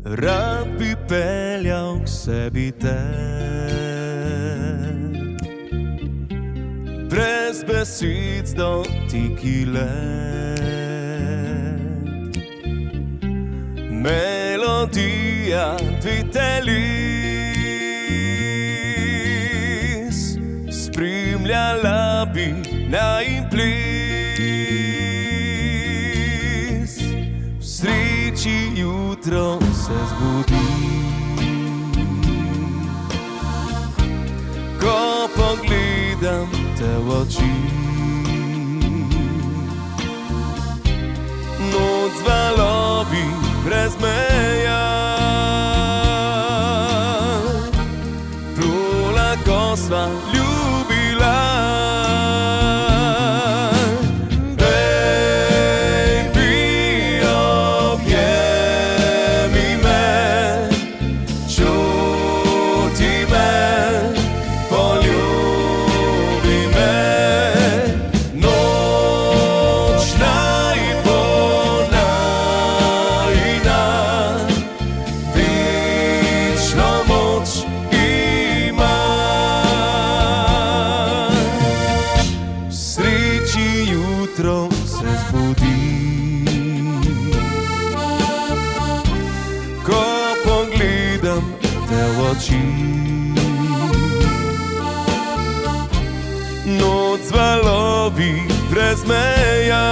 Rad bi peljal k sebi te, brez besed dotiki let. Melodija dveh teles, spremljala bi najin ples. V sreči jutro se zbudi, ko pogledam te v oči. Noč z valovi brez meja, plula, ko sva ljubila. Jutro se zbudi, ko pogledam te v oči. Noč z valovi brez meja,